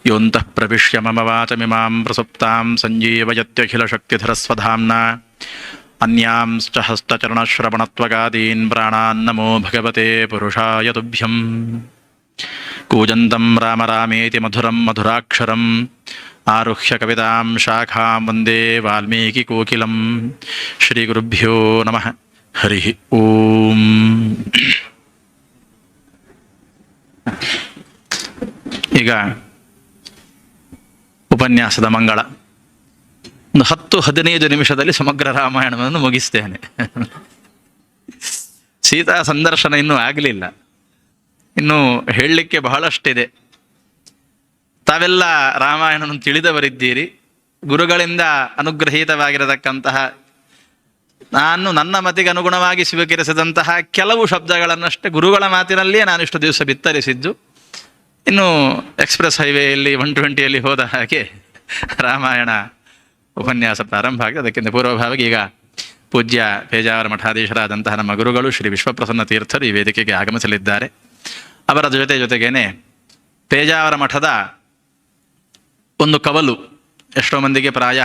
ಯೋಂತಃ ಪ್ರವಿಶ್ಯ ಮಮ ವಾಚಮಿಮಾಂ ಪ್ರಸುಪ್ತಾಂ ಸಂಜೀವಯತ್ಯಖಿಲಶಕ್ತಿಧರಸ್ವಧಾಮ್ನಾ ಅನ್ಯಾಂಶ್ಚ ಹಸ್ತಚರಣಶ್ರವಣತ್ವಗಾದೀನ್ ಪ್ರಾಣಾನ್ ನಮೋ ಭಗವತೆ ಪುರುಷಾಯ ತುಭ್ಯಂ. ಕೂಜಂತಂ ರಾಮ ರಾಮೇತಿ ಮಧುರಂ ಮಧುರಾಕ್ಷರಂ ಆರುಹ್ಯ ಕವಿತಾಂ ಶಾಖಾಂ ವಂದೇ ವಾಲ್ಮೀಕಿ ಕೋಕಿಲಂ. ಶ್ರೀ ಗುರುಭ್ಯೋ ನಮಃ. ಹರಿ ಓಂ. ಈಗ ಉಪನ್ಯಾಸದ ಮಂಗಳ. ಒಂದು 10-15 ನಿಮಿಷದಲ್ಲಿ ಸಮಗ್ರ ರಾಮಾಯಣವನ್ನು ಮುಗಿಸ್ತೇನೆ. ಸೀತಾ ಸಂದರ್ಶನ ಇನ್ನೂ ಆಗಲಿಲ್ಲ, ಇನ್ನೂ ಹೇಳಲಿಕ್ಕೆ ಬಹಳಷ್ಟಿದೆ. ತಾವೆಲ್ಲ ರಾಮಾಯಣವನ್ನು ತಿಳಿದವರಿದ್ದೀರಿ. ಗುರುಗಳಿಂದ ಅನುಗ್ರಹೀತವಾಗಿರತಕ್ಕಂತಹ, ನಾನು ನನ್ನ ಮತಿಗೆ ಅನುಗುಣವಾಗಿ ಸ್ವೀಕರಿಸಿದಂತಹ ಕೆಲವು ಶಬ್ದಗಳನ್ನಷ್ಟೇ ಗುರುಗಳ ಮಾತಿನಲ್ಲಿಯೇ ನಾನು ಇಷ್ಟು ದಿವಸ ಬಿತ್ತರಿಸಿದ್ದು. ಇನ್ನು ಎಕ್ಸ್ಪ್ರೆಸ್ ಹೈವೇಯಲ್ಲಿ 120ಯಲ್ಲಿ ಹೋದ ಹಾಗೆ ರಾಮಾಯಣ ಉಪನ್ಯಾಸ ಪ್ರಾರಂಭ ಆಗಿದೆ. ಅದಕ್ಕಿಂತ ಪೂರ್ವಭಾವಿಗೆ ಈಗ ಪೂಜ್ಯ ಪೇಜಾವರ ಮಠಾಧೀಶರಾದಂತಹ ನಮ್ಮ ಗುರುಗಳು ಶ್ರೀ ವಿಶ್ವಪ್ರಸನ್ನ ತೀರ್ಥರು ಈ ವೇದಿಕೆಗೆ ಆಗಮಿಸಲಿದ್ದಾರೆ. ಅವರ ಜೊತೆಗೇನೆ ಪೇಜಾವರ ಮಠದ ಒಂದು ಕವಲು, ಎಷ್ಟೋ ಮಂದಿಗೆ ಪ್ರಾಯ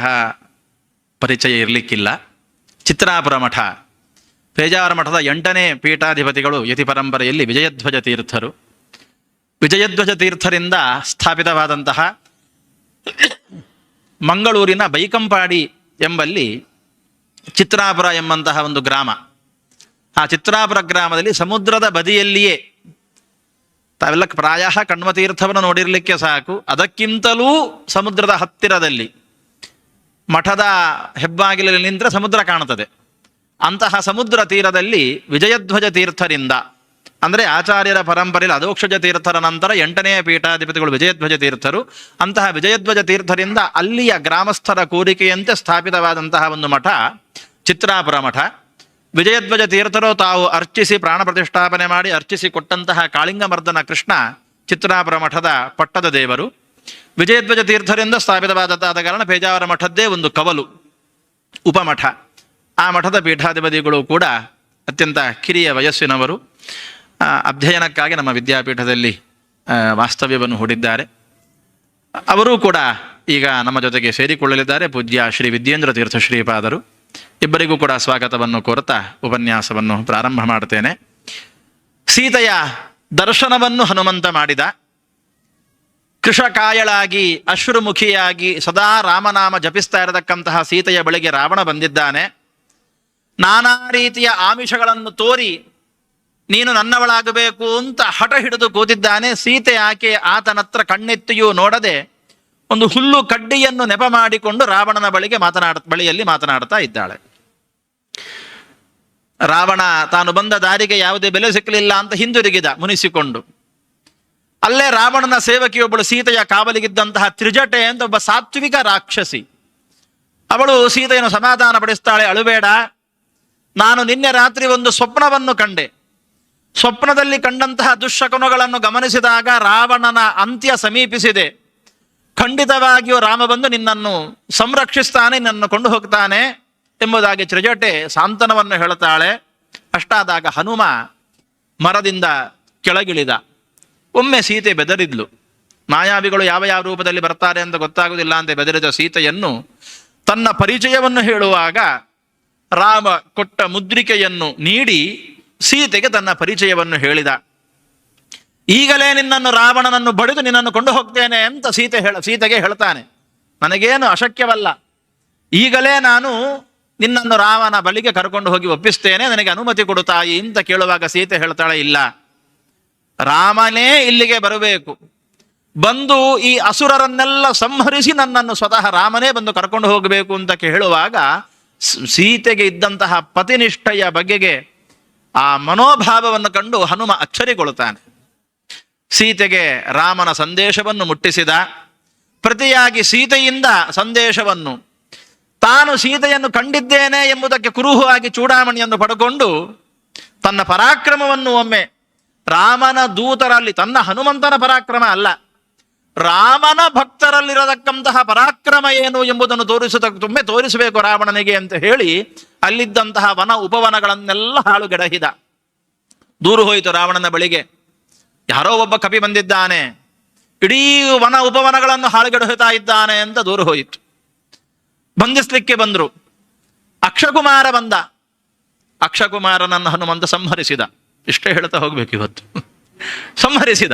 ಪರಿಚಯ ಇರಲಿಕ್ಕಿಲ್ಲ. ಚಿತ್ರಾಪುರ ಮಠ, ಪೇಜಾವರ ಮಠದ 8ನೇ ಪೀಠಾಧಿಪತಿಗಳು ಯತಿ ಪರಂಪರೆಯಲ್ಲಿ ವಿಜಯಧ್ವಜ ತೀರ್ಥರು. ವಿಜಯಧ್ವಜ ತೀರ್ಥರಿಂದ ಸ್ಥಾಪಿತವಾದಂತಹ ಮಂಗಳೂರಿನ ಬೈಕಂಪಾಡಿ ಎಂಬಲ್ಲಿ ಚಿತ್ರಾಪುರ ಎಂಬಂತಹ ಒಂದು ಗ್ರಾಮ. ಆ ಚಿತ್ರಾಪುರ ಗ್ರಾಮದಲ್ಲಿ ಸಮುದ್ರದ ಬದಿಯಲ್ಲಿಯೇ, ತಾವೆಲ್ಲ ಪ್ರಾಯ ಕಣ್ವತೀರ್ಥವನ್ನು ನೋಡಿರಲಿಕ್ಕೆ ಸಾಕು, ಅದಕ್ಕಿಂತಲೂ ಸಮುದ್ರದ ಹತ್ತಿರದಲ್ಲಿ ಮಠದ ಹೆಬ್ಬಾಗಿಲಲ್ಲಿ ನಿಂತರೆ ಸಮುದ್ರ ಕಾಣುತ್ತದೆ. ಅಂತಹ ಸಮುದ್ರ ತೀರದಲ್ಲಿ ವಿಜಯಧ್ವಜ ತೀರ್ಥರಿಂದ, ಅಂದರೆ ಆಚಾರ್ಯರ ಪರಂಪರೆಯಲ್ಲಿ ಅಧೋಕ್ಷಜ ತೀರ್ಥರ ನಂತರ 8ನೇ ಪೀಠಾಧಿಪತಿಗಳು ವಿಜಯಧ್ವಜ ತೀರ್ಥರು. ಅಂತಹ ವಿಜಯಧ್ವಜ ತೀರ್ಥರಿಂದ ಅಲ್ಲಿಯ ಗ್ರಾಮಸ್ಥರ ಕೋರಿಕೆಯಂತೆ ಸ್ಥಾಪಿತವಾದಂತಹ ಒಂದು ಮಠ ಚಿತ್ರಾಪುರ ಮಠ. ವಿಜಯಧ್ವಜ ತೀರ್ಥರು ತಾವು ಅರ್ಚಿಸಿ ಪ್ರಾಣ ಪ್ರತಿಷ್ಠಾಪನೆ ಮಾಡಿ ಅರ್ಚಿಸಿ ಕೊಟ್ಟಂತಹ ಕಾಳಿಂಗಮರ್ದನ ಕೃಷ್ಣ ಚಿತ್ರಾಪುರ ಮಠದ ಪಟ್ಟದ ದೇವರು. ವಿಜಯಧ್ವಜ ತೀರ್ಥರಿಂದ ಸ್ಥಾಪಿತವಾದಂತಾದ ಕಾರಣ ಪೇಜಾವರ ಮಠದ್ದೇ ಒಂದು ಕವಲು, ಉಪಮಠ. ಆ ಮಠದ ಪೀಠಾಧಿಪತಿಗಳು ಕೂಡ ಅತ್ಯಂತ ಕಿರಿಯ ವಯಸ್ಸಿನವರು. ಅಧ್ಯಯನಕ್ಕಾಗಿ ನಮ್ಮ ವಿದ್ಯಾಪೀಠದಲ್ಲಿ ವಾಸ್ತವ್ಯವನ್ನು ಹೂಡಿದ್ದಾರೆ. ಅವರೂ ಕೂಡ ಈಗ ನಮ್ಮ ಜೊತೆಗೆ ಸೇರಿಕೊಳ್ಳಲಿದ್ದಾರೆ. ಪೂಜ್ಯ ಶ್ರೀ ವಿದ್ಯೇಂದ್ರ ತೀರ್ಥ ಶ್ರೀಪಾದರು. ಇಬ್ಬರಿಗೂ ಕೂಡ ಸ್ವಾಗತವನ್ನು ಕೋರುತ್ತಾ ಉಪನ್ಯಾಸವನ್ನು ಪ್ರಾರಂಭ ಮಾಡ್ತೇನೆ. ಸೀತೆಯ ದರ್ಶನವನ್ನು ಹನುಮಂತ ಮಾಡಿದ. ಕೃಶಕಾಯಳಾಗಿ ಅಶ್ರುಮುಖಿಯಾಗಿ ಸದಾ ರಾಮನಾಮ ಜಪಿಸ್ತಾ ಇರತಕ್ಕಂತಹ ಸೀತೆಯ ಬಳಿಗೆ ರಾವಣ ಬಂದಿದ್ದಾನೆ. ನಾನಾ ರೀತಿಯ ಆಮಿಷಗಳನ್ನು ತೋರಿ ನೀನು ನನ್ನವಳಾಗಬೇಕು ಅಂತ ಹಠ ಹಿಡಿದು ಕೂತಿದ್ದಾನೆ. ಸೀತೆ ಆಕೆ ಆತನತ್ರ ಕಣ್ಣೆತ್ತಿಯೂ ನೋಡದೆ ಒಂದು ಹುಲ್ಲು ಕಡ್ಡಿಯನ್ನು ನೆಪ ಮಾಡಿಕೊಂಡು ರಾವಣನ ಬಳಿಯಲ್ಲಿ ಮಾತನಾಡ್ತಾ ಇದ್ದಾಳೆ. ರಾವಣ ತಾನು ಬಂದ ದಾರಿಗೆ ಯಾವುದೇ ಬೆಲೆ ಸಿಕ್ಕಲಿಲ್ಲ ಅಂತ ಹಿಂದಿರುಗಿದ ಮುನಿಸಿಕೊಂಡು. ಅಲ್ಲೇ ರಾವಣನ ಸೇವಕಿಯೊಬ್ಬಳು ಸೀತೆಯ ಕಾವಲಿಗಿದ್ದಂತಹ ತ್ರಿಜಟೆ ಅಂತ ಒಬ್ಬ ಸಾತ್ವಿಕ ರಾಕ್ಷಸಿ. ಅವಳು ಸೀತೆಯನ್ನು ಸಮಾಧಾನ ಪಡಿಸ್ತಾಳೆ. ಅಳುಬೇಡ, ನಾನು ನಿನ್ನೆ ರಾತ್ರಿ ಒಂದು ಸ್ವಪ್ನವನ್ನು ಕಂಡೆ. ಸ್ವಪ್ನದಲ್ಲಿ ಕಂಡಂತಹ ದುಶ್ಶಕುನಗಳನ್ನು ಗಮನಿಸಿದಾಗ ರಾವಣನ ಅಂತ್ಯ ಸಮೀಪಿಸಿದೆ. ಖಂಡಿತವಾಗಿಯೂ ರಾಮ ಬಂದು ನಿನ್ನನ್ನು ಸಂರಕ್ಷಿಸ್ತಾನೆ, ನಿನ್ನನ್ನು ಕೊಂಡು ಹೋಗ್ತಾನೆ ಎಂಬುದಾಗಿ ತ್ರಿಜಟೆ ಸಾಂತ್ವನವನ್ನು ಹೇಳುತ್ತಾಳೆ. ಅಷ್ಟಾದಾಗ ಹನುಮ ಮರದಿಂದ ಕೆಳಗಿಳಿದ. ಒಮ್ಮೆ ಸೀತೆ ಬೆದರಿದ್ಲು. ಮಾಯಾವಿಗಳು ಯಾವ ಯಾವ ರೂಪದಲ್ಲಿ ಬರ್ತಾರೆ ಅಂತ ಗೊತ್ತಾಗುವುದಿಲ್ಲ ಅಂತ ಬೆದರಿದ ಸೀತೆಯನ್ನು ತನ್ನ ಪರಿಚಯವನ್ನು ಹೇಳುವಾಗ ರಾಮ ಕೊಟ್ಟ ಮುದ್ರಿಕೆಯನ್ನು ನೀಡಿ ಸೀತೆಗೆ ತನ್ನ ಪರಿಚಯವನ್ನು ಹೇಳಿದ. ಈಗಲೇ ನಿನ್ನನ್ನು ರಾವಣನನ್ನು ಬಡಿದು ನಿನ್ನನ್ನು ಕೊಂಡು ಹೋಗ್ತೇನೆ ಅಂತ ಸೀತೆಗೆ ಹೇಳ್ತಾನೆ. ನನಗೇನು ಅಶಕ್ಯವಲ್ಲ, ಈಗಲೇ ನಾನು ನಿನ್ನನ್ನು ರಾಮನ ಬಳಿಗೆ ಕರ್ಕೊಂಡು ಹೋಗಿ ಒಪ್ಪಿಸ್ತೇನೆ, ನನಗೆ ಅನುಮತಿ ಕೊಡು ತಾಯಿ ಅಂತ ಕೇಳುವಾಗ ಸೀತೆ ಹೇಳ್ತಾಳೆ, ಇಲ್ಲ, ರಾಮನೇ ಇಲ್ಲಿಗೆ ಬರಬೇಕು, ಬಂದು ಈ ಅಸುರರನ್ನೆಲ್ಲ ಸಂಹರಿಸಿ ನನ್ನನ್ನು ಸ್ವತಃ ರಾಮನೇ ಬಂದು ಕರ್ಕೊಂಡು ಹೋಗಬೇಕು ಅಂತ ಹೇಳುವಾಗ ಸೀತೆಗೆ ಇದ್ದಂತಹ ಪತಿನಿಷ್ಠೆಯ ಬಗೆಗೆ ಆ ಮನೋಭಾವವನ್ನು ಕಂಡು ಹನುಮ ಅಚ್ಚರಿಗೊಳ್ಳುತ್ತಾನೆ. ಸೀತೆಗೆ ರಾಮನ ಸಂದೇಶವನ್ನು ಮುಟ್ಟಿಸಿದ. ಪ್ರತಿಯಾಗಿ ಸೀತೆಯಿಂದ ಸಂದೇಶವನ್ನು, ತಾನು ಸೀತೆಯನ್ನು ಕಂಡಿದ್ದೇನೆ ಎಂಬುದಕ್ಕೆ ಕುರುಹುವಾಗಿ ಚೂಡಾಮಣಿಯನ್ನು ಪಡ್ಕೊಂಡು ತನ್ನ ಪರಾಕ್ರಮವನ್ನು ಒಮ್ಮೆ ರಾಮನ ದೂತರಲ್ಲಿ, ತನ್ನ ಹನುಮಂತನ ಪರಾಕ್ರಮ ಅಲ್ಲ, ರಾಮನ ಭಕ್ತರಲ್ಲಿರತಕ್ಕಂತಹ ಪರಾಕ್ರಮ ಏನು ಎಂಬುದನ್ನು ತೋರಿಸಬೇಕು ರಾವಣನಿಗೆ ಅಂತ ಹೇಳಿ ಅಲ್ಲಿದ್ದಂತಹ ವನ ಉಪವನಗಳನ್ನೆಲ್ಲ ಇಡೀ ವನ ಉಪವನಗಳನ್ನು ಹಾಳುಗೆಡಹುತ್ತಾ ಇದ್ದಾನೆ ಅಂತ ದೂರ ಹೋಯಿತು. ಬಂಧಿಸ್ಲಿಕ್ಕೆ ಬಂದ್ರು. ಅಕ್ಷಕುಮಾರ ಬಂದ. ಅಕ್ಷಕುಮಾರನನ್ನು ಹನುಮಂತ ಸಂಹರಿಸಿದ. ಇಷ್ಟೇ ಹೇಳ್ತಾ ಹೋಗ್ಬೇಕು ಇವತ್ತು. ಸಂಹರಿಸಿದ.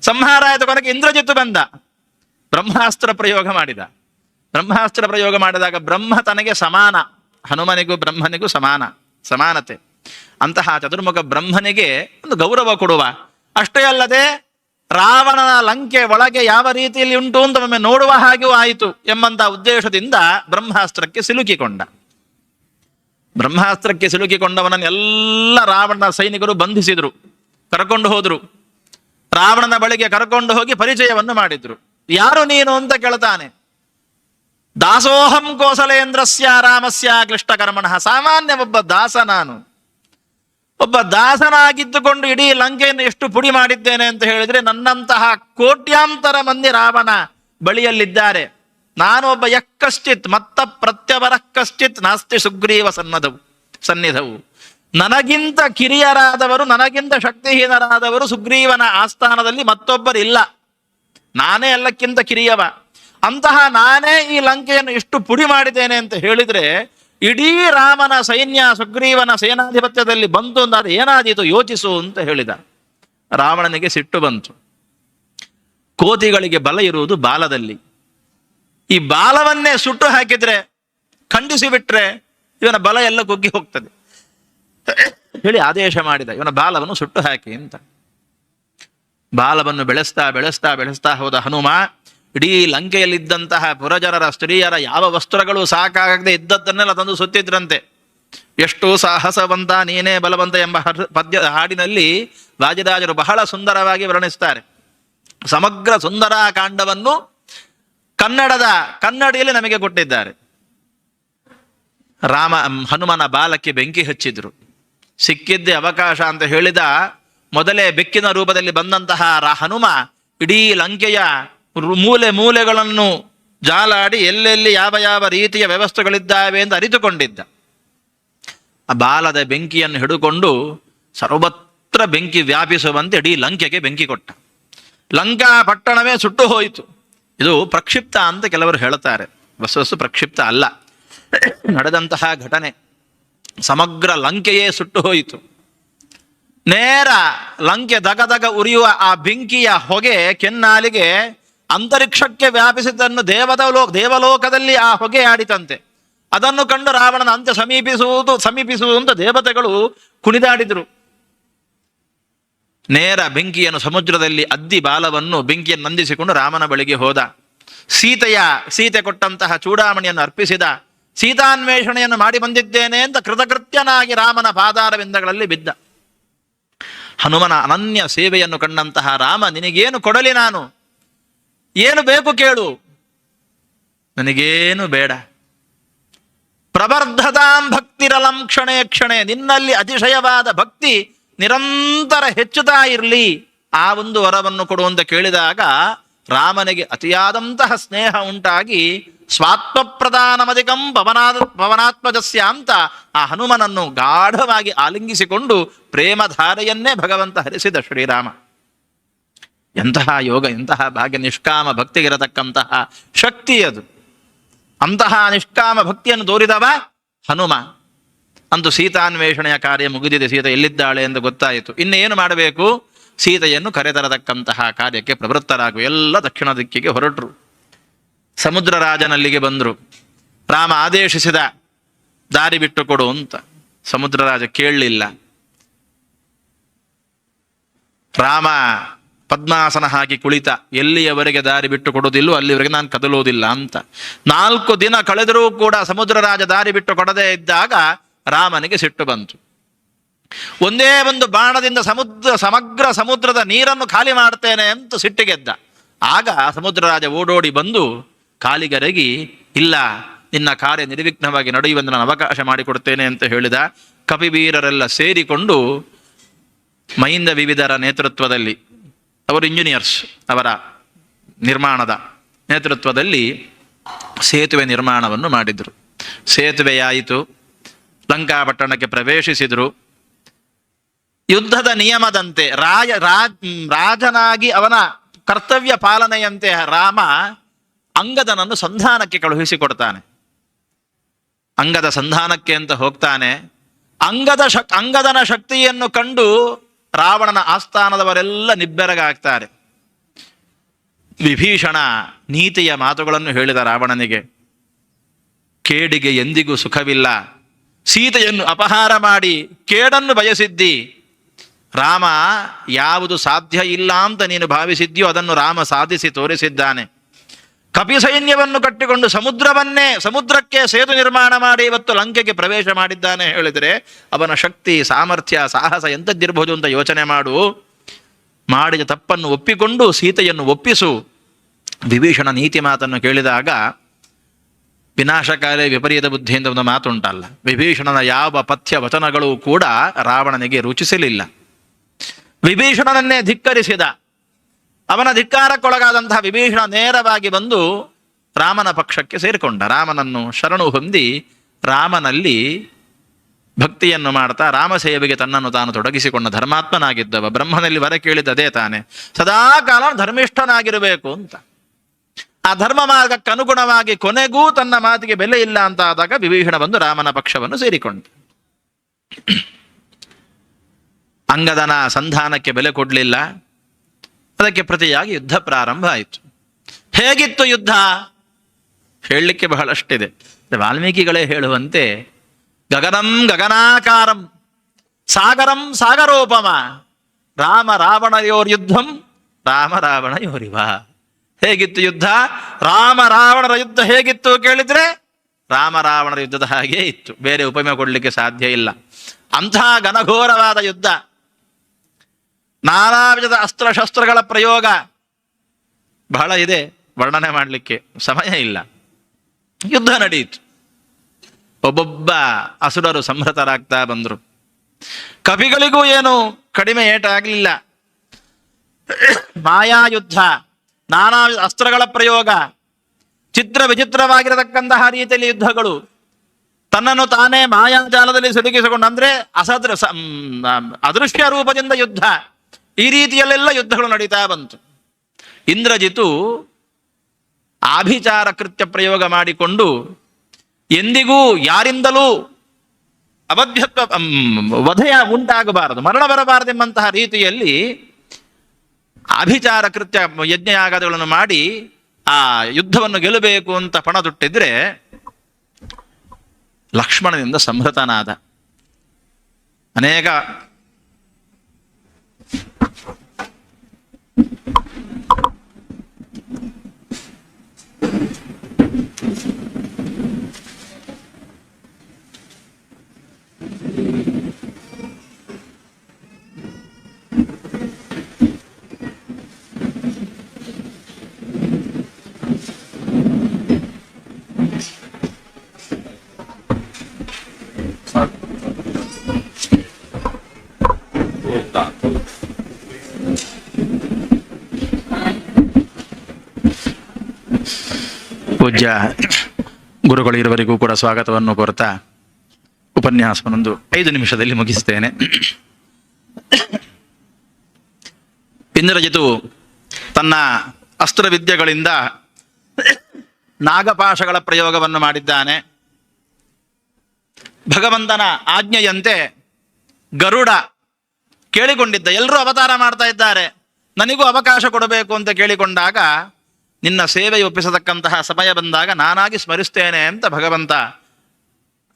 ಸಂಹಾರ ಆಯ್ತು. ಕೊನೆಗೆ ಇಂದ್ರಜಿತ್ತು ಬಂದ. ಬ್ರಹ್ಮಾಸ್ತ್ರ ಪ್ರಯೋಗ ಮಾಡಿದ. ಬ್ರಹ್ಮಾಸ್ತ್ರ ಪ್ರಯೋಗ ಮಾಡಿದಾಗ ಬ್ರಹ್ಮ ತನಗೆ ಸಮಾನ, ಹನುಮನಿಗೂ ಬ್ರಹ್ಮನಿಗೂ ಸಮಾನತೆ. ಅಂತಹ ಚತುರ್ಮುಖ ಬ್ರಹ್ಮನಿಗೆ ಒಂದು ಗೌರವ ಕೊಡುವ. ಅಷ್ಟೇ ಅಲ್ಲದೆ ರಾವಣನ ಲಂಕೆ ಒಳಗೆ ಯಾವ ರೀತಿಯಲ್ಲಿ ಉಂಟು ಅಂತ ಒಮ್ಮೆ ನೋಡುವ ಹಾಗೆಯೂ ಆಯಿತು ಎಂಬಂತಹ ಉದ್ದೇಶದಿಂದ ಬ್ರಹ್ಮಾಸ್ತ್ರಕ್ಕೆ ಸಿಲುಕಿಕೊಂಡ. ಬ್ರಹ್ಮಾಸ್ತ್ರಕ್ಕೆ ಸಿಲುಕಿಕೊಂಡವನನ್ನು ಎಲ್ಲ ರಾವಣನ ಸೈನಿಕರು ಬಂಧಿಸಿದ್ರು, ಕರ್ಕೊಂಡು ಹೋದ್ರು. ರಾವಣನ ಬಳಿಗೆ ಕರ್ಕೊಂಡು ಹೋಗಿ ಪರಿಚಯವನ್ನು ಮಾಡಿದ್ರು. ಯಾರು ನೀನು ಅಂತ ಕೇಳ್ತಾನೆ. ದಾಸೋಹಂ ಕೋಸಲೇಂದ್ರಸ್ಯ ರಾಮಸ್ಯ ಕ್ಲಿಷ್ಟಕರ್ಮಣಃ. ಸಾಮಾನ್ಯ ಒಬ್ಬ ದಾಸ ನಾನು. ಒಬ್ಬ ದಾಸನಾಗಿದ್ದುಕೊಂಡು ಇಡೀ ಲಂಕೆಯನ್ನು ಎಷ್ಟು ಪುಡಿ ಮಾಡಿದ್ದೇನೆ ಅಂತ ಹೇಳಿದ್ರೆ, ನನ್ನಂತಹ ಕೋಟ್ಯಾಂತರ ಮಂದಿ ರಾವಣ ಬಳಿಯಲ್ಲಿದ್ದಾರೆ. ನಾನು ಒಬ್ಬ ಯಕ್ಕಶ್ಚಿತ್ ಮತ್ತ ಪ್ರತ್ಯವರ ಕಶ್ಚಿತ್ ನಾಸ್ತಿ ಸುಗ್ರೀವ ಸನ್ನಿಧವು. ನನಗಿಂತ ಕಿರಿಯರಾದವರು, ನನಗಿಂತ ಶಕ್ತಿಹೀನರಾದವರು ಸುಗ್ರೀವನ ಆಸ್ಥಾನದಲ್ಲಿ ಮತ್ತೊಬ್ಬರಿಲ್ಲ. ನಾನೇ ಎಲ್ಲಕ್ಕಿಂತ ಕಿರಿಯವ. ಅಂತಹ ನಾನೇ ಈ ಲಂಕೆಯನ್ನು ಎಷ್ಟು ಪುಡಿ ಮಾಡಿದ್ದೇನೆ ಅಂತ ಹೇಳಿದ್ರೆ, ಇಡೀ ರಾಮನ ಸೈನ್ಯ ಸುಗ್ರೀವನ ಸೇನಾಧಿಪತ್ಯದಲ್ಲಿ ಬಂತು ಅಂದಾಗ ಏನಾದೀತು ಯೋಚಿಸು ಅಂತ ಹೇಳಿದ. ರಾವಣನಿಗೆ ಸಿಟ್ಟು ಬಂತು. ಕೋತಿಗಳಿಗೆ ಬಲ ಇರುವುದು ಬಾಲದಲ್ಲಿ. ಈ ಬಾಲವನ್ನೇ ಸುಟ್ಟು ಹಾಕಿದ್ರೆ, ಖಂಡಿಸಿ ಬಿಟ್ರೆ ಇವನ ಬಲ ಎಲ್ಲ ಕುಗ್ಗಿ ಹೋಗ್ತದೆ ಹೇಳಿ ಆದೇಶ ಮಾಡಿದ. ಇವನ ಬಾಲವನ್ನು ಸುಟ್ಟು ಹಾಕಿ ಅಂತ. ಬಾಲವನ್ನು ಬೆಳೆಸ್ತಾ ಬೆಳೆಸ್ತಾ ಬೆಳೆಸ್ತಾ ಹೋದ ಹನುಮ. ಇಡೀ ಲಂಕೆಯಲ್ಲಿದ್ದಂತಹ ಪುರಜನರ ಸ್ತ್ರೀಯರ ಯಾವ ವಸ್ತ್ರಗಳು ಸಾಕಾಗದೆ ಇದ್ದದ್ದನ್ನೆಲ್ಲ ತಂದು ಸುತ್ತಿದ್ರಂತೆ. ಎಷ್ಟು ಸಾಹಸವಂತ ನೀನೇ ಬಲವಂತ ಎಂಬ ಹಾಡಿನಲ್ಲಿ ವಾದಿರಾಜರು ಬಹಳ ಸುಂದರವಾಗಿ ವರ್ಣಿಸ್ತಾರೆ. ಸಮಗ್ರ ಸುಂದರ ಕಾಂಡವನ್ನು ಕನ್ನಡಿಯಲ್ಲಿ ನಮಗೆ ಕೊಟ್ಟಿದ್ದಾರೆ. ಹನುಮನ ಬಾಲಕ್ಕೆ ಬೆಂಕಿ ಹಚ್ಚಿದ್ರು. ಸಿಕ್ಕಿದ್ದೇ ಅವಕಾಶ ಅಂತ ಹೇಳಿದ ಮೊದಲೇ ಬೆಕ್ಕಿನ ರೂಪದಲ್ಲಿ ಬಂದಂತಹ ಹನುಮ ಇಡೀ ಲಂಕೆಯ ಮೂಲೆಗಳನ್ನು ಜಾಲಾಡಿ ಎಲ್ಲೆಲ್ಲಿ ಯಾವ ಯಾವ ರೀತಿಯ ವ್ಯವಸ್ಥೆಗಳಿದ್ದಾವೆ ಎಂದು ಅರಿತುಕೊಂಡಿದ್ದ. ಆ ಬಾಲದ ಬೆಂಕಿಯನ್ನು ಹಿಡುಕೊಂಡು ಸರ್ವತ್ರ ಬೆಂಕಿ ವ್ಯಾಪಿಸುವಂತೆ ಇಡೀ ಲಂಕೆಗೆ ಬೆಂಕಿ ಕೊಟ್ಟ. ಲಂಕಾ ಪಟ್ಟಣವೇ ಸುಟ್ಟು ಹೋಯಿತು. ಇದು ಪ್ರಕ್ಷಿಪ್ತ ಅಂತ ಕೆಲವರು ಹೇಳ್ತಾರೆ. ವಸ್ತು ಪ್ರಕ್ಷಿಪ್ತ ಅಲ್ಲ, ನಡೆದಂತಹ ಘಟನೆ. ಸಮಗ್ರ ಲಂಕೆಯೇ ಸುಟ್ಟು ಹೋಯಿತು. ನೇರ ಲಂಕೆ ದಗದಗ ಉರಿಯುವ ಆ ಬೆಂಕಿಯ ಹೊಗೆ ಕೆನ್ನಾಲಿಗೆ ಅಂತರಿಕ್ಷಕ್ಕೆ ವ್ಯಾಪಿಸಿದ್ದನ್ನು ದೇವಲೋಕದಲ್ಲಿ ಆ ಹೊಗೆ ಆಡಿತಂತೆ. ಅದನ್ನು ಕಂಡು ರಾವಣನ ಅಂತ್ಯ ಸಮೀಪಿಸುವುದು ಅಂತ ದೇವತೆಗಳು ಕುಣಿದಾಡಿದರು. ನೇರ ಬೆಂಕಿಯನ್ನು ಸಮುದ್ರದಲ್ಲಿ ಅದ್ದಿ ಬಾಲವನ್ನು ಬೆಂಕಿಯನ್ನು ನಂದಿಸಿಕೊಂಡು ರಾಮನ ಬಳಿಗೆ ಹೋದ. ಸೀತೆ ಕೊಟ್ಟಂತಹ ಚೂಡಾಮಣಿಯನ್ನು ಅರ್ಪಿಸಿದ. ಸೀತಾನ್ವೇಷಣೆಯನ್ನು ಮಾಡಿ ಬಂದಿದ್ದೇನೆ ಅಂತ ಕೃತಕೃತ್ಯನಾಗಿ ರಾಮನ ಪಾದಾರವಿಂದಗಳಲ್ಲಿ ಬಿದ್ದ. ಹನುಮನ ಅನನ್ಯ ಸೇವೆಯನ್ನು ಕಂಡಂತಹ ರಾಮ, ನಿನಗೇನು ಕೊಡಲಿ ನಾನು? ಏನು ಬೇಕು ಕೇಳು. ನನಗೇನು ಬೇಡ. ಪ್ರವರ್ಧತಾಂ ಭಕ್ತಿರಲಂ ಕ್ಷಣೇ ಕ್ಷಣೆ. ನಿನ್ನಲ್ಲಿ ಅತಿಶಯವಾದ ಭಕ್ತಿ ನಿರಂತರ ಹೆಚ್ಚುತ್ತಾ ಇರಲಿ, ಆ ಒಂದು ವರವನ್ನು ಕೊಡು ಅಂತ ಕೇಳಿದಾಗ ರಾಮನಿಗೆ ಅತಿಯಾದಂತಹ ಸ್ನೇಹ ಉಂಟಾಗಿ ಸ್ವಾತ್ಮಪ್ರಧಾನಮಧಿಕಂ ಪವನಾತ್ಮಜಸ್ಯ ಅಂತ ಆ ಹನುಮನನ್ನು ಗಾಢವಾಗಿ ಆಲಿಂಗಿಸಿಕೊಂಡು ಪ್ರೇಮಧಾರೆಯನ್ನೇ ಭಗವಂತ ಹರಿಸಿದ ಶ್ರೀರಾಮ. ಎಂತಹ ಯೋಗ, ಎಂತಹ ಭಾಗ್ಯ! ನಿಷ್ಕಾಮ ಭಕ್ತಿಗಿರತಕ್ಕಂತಹ ಶಕ್ತಿ ಅದು. ಅಂತಹ ನಿಷ್ಕಾಮ ಭಕ್ತಿಯನ್ನು ತೋರಿದವ ಹನುಮ. ಅಂತೂ ಸೀತಾನ್ವೇಷಣೆಯ ಕಾರ್ಯ ಮುಗಿದಿದೆ. ಸೀತೆ ಎಲ್ಲಿದ್ದಾಳೆ ಎಂದು ಗೊತ್ತಾಯಿತು. ಇನ್ನೇನು ಮಾಡಬೇಕು? ಸೀತೆಯನ್ನು ಕರೆತರತಕ್ಕಂತಹ ಕಾರ್ಯಕ್ಕೆ ಪ್ರವೃತ್ತರಾಗುವ. ಎಲ್ಲ ದಕ್ಷಿಣ ದಿಕ್ಕಿಗೆ ಹೊರಟರು. ಸಮುದ್ರ ರಾಜನಲ್ಲಿಗೆ ಬಂದರು. ರಾಮ ಆದೇಶಿಸಿದ, ದಾರಿ ಬಿಟ್ಟು ಕೊಡು ಅಂತ. ಸಮುದ್ರ ರಾಜ ಕೇಳಲಿಲ್ಲ. ರಾಮ ಪದ್ಮಾಸನ ಹಾಕಿ ಕುಳಿತ. ಎಲ್ಲಿಯವರೆಗೆ ದಾರಿ ಬಿಟ್ಟು ಕೊಡುವುದಿಲ್ಲೋ ಅಲ್ಲಿವರೆಗೆ ನಾನು ಕದಲುವುದಿಲ್ಲ ಅಂತ. 4 ದಿನ ಕಳೆದರೂ ಕೂಡ ಸಮುದ್ರ ರಾಜ ದಾರಿ ಬಿಟ್ಟು ಕೊಡದೇ ಇದ್ದಾಗ ರಾಮನಿಗೆ ಸಿಟ್ಟು ಬಂತು. ಒಂದೇ ಒಂದು ಬಾಣದಿಂದ ಸಮಗ್ರ ಸಮುದ್ರದ ನೀರನ್ನು ಖಾಲಿ ಮಾಡ್ತೇನೆ ಅಂತ ಸಿಟ್ಟಿಗೆದ್ದ. ಆಗ ಸಮುದ್ರ ರಾಜ ಓಡೋಡಿ ಬಂದು ಕಾಲಿಗರಗಿ, ಇಲ್ಲ, ನಿನ್ನ ಕಾರ್ಯ ನಿರ್ವಿಘ್ನವಾಗಿ ನಡೆಯುವಂತೆ ನಾನು ಅವಕಾಶ ಮಾಡಿಕೊಡ್ತೇನೆ ಅಂತ ಹೇಳಿದ. ಕಪಿವೀರರೆಲ್ಲ ಸೇರಿಕೊಂಡು ಮಹಿಂದ ವಿವಿಧರ ನೇತೃತ್ವದಲ್ಲಿ, ಅವರು ಇಂಜಿನಿಯರ್ಸ್, ಅವರ ನಿರ್ಮಾಣದ ನೇತೃತ್ವದಲ್ಲಿ ಸೇತುವೆ ನಿರ್ಮಾಣವನ್ನು ಮಾಡಿದರು. ಸೇತುವೆಯಾಯಿತು. ಲಂಕಾಪಟ್ಟಣಕ್ಕೆ ಪ್ರವೇಶಿಸಿದರು. ಯುದ್ಧದ ನಿಯಮದಂತೆ ರಾಜನಾಗಿ ಅವನ ಕರ್ತವ್ಯ ಪಾಲನೆಯಂತೆ ರಾಮ ಅಂಗದನನ್ನು ಸಂಧಾನಕ್ಕೆ ಕಳುಹಿಸಿಕೊಡ್ತಾನೆ. ಅಂಗದ ಸಂಧಾನಕ್ಕೆ ಅಂತ ಹೋಗ್ತಾನೆ. ಅಂಗದನ ಶಕ್ತಿಯನ್ನು ಕಂಡು ರಾವಣನ ಆಸ್ಥಾನದವರೆಲ್ಲ ನಿಬ್ಬೆರಗಾಗ್ತಾರೆ. ವಿಭೀಷಣ ನೀತಿಯ ಮಾತುಗಳನ್ನು ಹೇಳಿದ ರಾವಣನಿಗೆ. ಕೇಡಿಗೆ ಎಂದಿಗೂ ಸುಖವಿಲ್ಲ, ಸೀತೆಯನ್ನು ಅಪಹಾರ ಮಾಡಿ ಕೇಡನ್ನು ಬಯಸಿದ್ದಿ. ರಾಮ ಯಾವುದು ಸಾಧ್ಯ ಇಲ್ಲ ಅಂತ ನೀನು ಭಾವಿಸಿದ್ಯೋ ಅದನ್ನು ರಾಮ ಸಾಧಿಸಿ ತೋರಿಸಿದ್ದಾನೆ. ಕಪಿ ಸೈನ್ಯವನ್ನು ಕಟ್ಟಿಕೊಂಡು ಸಮುದ್ರಕ್ಕೆ ಸೇತು ನಿರ್ಮಾಣ ಮಾಡಿ ಇವತ್ತು ಲಂಕೆಗೆ ಪ್ರವೇಶ ಮಾಡಿದ್ದಾನೆ ಹೇಳಿದರೆ ಅವನ ಶಕ್ತಿ, ಸಾಮರ್ಥ್ಯ, ಸಾಹಸ ಎಂಥದ್ದಿರಬಹುದು ಅಂತ ಯೋಚನೆ ಮಾಡು. ಮಾಡಿದ ತಪ್ಪನ್ನು ಒಪ್ಪಿಕೊಂಡು ಸೀತೆಯನ್ನು ಒಪ್ಪಿಸು. ವಿಭೀಷಣ ನೀತಿ ಮಾತನ್ನು ಕೇಳಿದಾಗ ವಿನಾಶಕಾಲೇ ವಿಪರೀತ ಬುದ್ಧಿಯಿಂದ ಒಂದು ಮಾತುಂಟಲ್ಲ. ವಿಭೀಷಣನ ಯಾವ ಪಥ್ಯ ವಚನಗಳು ಕೂಡ ರಾವಣನಿಗೆ ರುಚಿಸಲಿಲ್ಲ. ವಿಭೀಷಣನನ್ನೇ ಧಿಕ್ಕರಿಸಿದ. ಅವನ ಧಿಕ್ಕಾರಕ್ಕೊಳಗಾದಂತಹ ವಿಭೀಷಣ ನೇರವಾಗಿ ಬಂದು ರಾಮನ ಪಕ್ಷಕ್ಕೆ ಸೇರಿಕೊಂಡ. ರಾಮನನ್ನು ಶರಣು ಹೊಂದಿ ರಾಮನಲ್ಲಿ ಭಕ್ತಿಯನ್ನು ಮಾಡ್ತಾ ರಾಮ ಸೇವೆಗೆ ತನ್ನನ್ನು ತಾನು ತೊಡಗಿಸಿಕೊಂಡ ಧರ್ಮಾತ್ಮನಾಗಿದ್ದವ. ಬ್ರಹ್ಮನಲ್ಲಿ ವರ ಕೇಳಿದ್ದದೇ ತಾನೆ, ಸದಾ ಕಾಲ ಧರ್ಮಿಷ್ಠನಾಗಿರಬೇಕು ಅಂತ. ಆ ಧರ್ಮ ಮಾರ್ಗಕ್ಕೆ ಅನುಗುಣವಾಗಿ ಕೊನೆಗೂ ತನ್ನ ಮಾತಿಗೆ ಬೆಲೆ ಇಲ್ಲ ಅಂತ ಆದಾಗ ವಿಭೀಷಣ ಬಂದು ರಾಮನ ಪಕ್ಷವನ್ನು ಸೇರಿಕೊಂಡ. ಅಂಗದನ ಸಂಧಾನಕ್ಕೆ ಬೆಲೆ ಕೊಡಲಿಲ್ಲ. ಅದಕ್ಕೆ ಪ್ರತಿಯಾಗಿ ಯುದ್ಧ ಪ್ರಾರಂಭ ಆಯಿತು. ಹೇಗಿತ್ತು ಯುದ್ಧ ಹೇಳಲಿಕ್ಕೆ ಬಹಳಷ್ಟಿದೆ. ವಾಲ್ಮೀಕಿಗಳೇ ಹೇಳುವಂತೆ ಗಗನಂ ಗಗನಾಕಾರಂ ಸಾಗರಂ ಸಾಗರೋಪಮ ರಾಮ ರಾವಣಯೋರ್ ಯುದ್ಧಂ ರಾಮ ರಾವಣಯೋರಿವ. ಹೇಗಿತ್ತು ಯುದ್ಧ? ರಾಮ ರಾವಣರ ಯುದ್ಧ ಹೇಗಿತ್ತು ಕೇಳಿದ್ರೆ ರಾಮ ರಾವಣರ ಯುದ್ಧದ ಹಾಗೇ ಇತ್ತು. ಬೇರೆ ಉಪಮೆ ಕೊಡಲಿಕ್ಕೆ ಸಾಧ್ಯ ಇಲ್ಲ. ಅಂಥ ಘನಘೋರವಾದ ಯುದ್ಧ, ನಾನಾ ವಿಧದ ಅಸ್ತ್ರಶಸ್ತ್ರಗಳ ಪ್ರಯೋಗ ಬಹಳ ಇದೆ, ವರ್ಣನೆ ಮಾಡಲಿಕ್ಕೆ ಸಮಯ ಇಲ್ಲ. ಯುದ್ಧ ನಡೆಯಿತು. ಒಬ್ಬೊಬ್ಬ ಅಸುರರು ಸಂಹೃತರಾಗ್ತಾ ಬಂದರು. ಕಪಿಗಳಿಗೂ ಏನು ಕಡಿಮೆ ಏಟಾಗಲಿಲ್ಲ. ಮಾಯಾಯುದ್ಧ, ನಾನಾ ಅಸ್ತ್ರಗಳ ಪ್ರಯೋಗ, ಚಿತ್ರ ವಿಚಿತ್ರವಾಗಿರತಕ್ಕಂತಹ ರೀತಿಯಲ್ಲಿ ಯುದ್ಧಗಳು, ತನ್ನನ್ನು ತಾನೇ ಮಾಯಾಜಾಲದಲ್ಲಿ ಸಿಲುಕಿಸಿಕೊಂಡು ಅಂದ್ರೆ ಅದೃಶ್ಯ ರೂಪದಿಂದ ಯುದ್ಧ, ಈ ರೀತಿಯಲ್ಲೆಲ್ಲ ಯುದ್ಧಗಳು ನಡೀತಾ ಬಂತು. ಇಂದ್ರಜಿತು ಆಭಿಚಾರ ಕೃತ್ಯ ಪ್ರಯೋಗ ಮಾಡಿಕೊಂಡು ಎಂದಿಗೂ ಯಾರಿಂದಲೂ ಅಬದ್ಧತ್ವ ವಧೆಯ ಉಂಟಾಗಬಾರದು, ಮರಣ ಬರಬಾರದೆಂಬಂತಹ ರೀತಿಯಲ್ಲಿ ಆಭಿಚಾರ ಕೃತ್ಯ ಯಜ್ಞಯಾಗಾದಿಗಳನ್ನು ಮಾಡಿ ಆ ಯುದ್ಧವನ್ನು ಗೆಲ್ಲಬೇಕು ಅಂತ ಪಣತೊಟ್ಟಿದ್ರೆ ಲಕ್ಷ್ಮಣನಿಂದ ಸಂಹೃತನಾದ. ಅನೇಕ ಪೂಜ್ಯ ಗುರುಗಳು ಇರುವರೆಗೂ ಕೂಡ ಸ್ವಾಗತವನ್ನು ಕೋರ್ತಾ ಉಪನ್ಯಾಸವನ್ನೊಂದು 5 ನಿಮಿಷದಲ್ಲಿ ಮುಗಿಸ್ತೇನೆ. ಇಂದ್ರಜಿತು ತನ್ನ ಅಸ್ತ್ರವಿದ್ಯೆಗಳಿಂದ ನಾಗಪಾಶಗಳ ಪ್ರಯೋಗವನ್ನು ಮಾಡಿದ್ದಾನೆ. ಭಗವಂತನ ಆಜ್ಞೆಯಂತೆ ಗರುಡ ಕೇಳಿಕೊಂಡಿದ್ದ. ಎಲ್ಲರೂ ಅವತಾರ ಮಾಡ್ತಾ ಇದ್ದಾರೆ, ನನಗೂ ಅವಕಾಶ ಕೊಡಬೇಕು ಅಂತ ಕೇಳಿಕೊಂಡಾಗ ನಿನ್ನ ಸೇವೆ ಒಪ್ಪಿಸತಕ್ಕಂತಹ ಸಮಯ ಬಂದಾಗ ನಾನಾಗಿ ಸ್ಮರಿಸ್ತೇನೆ ಅಂತ ಭಗವಂತ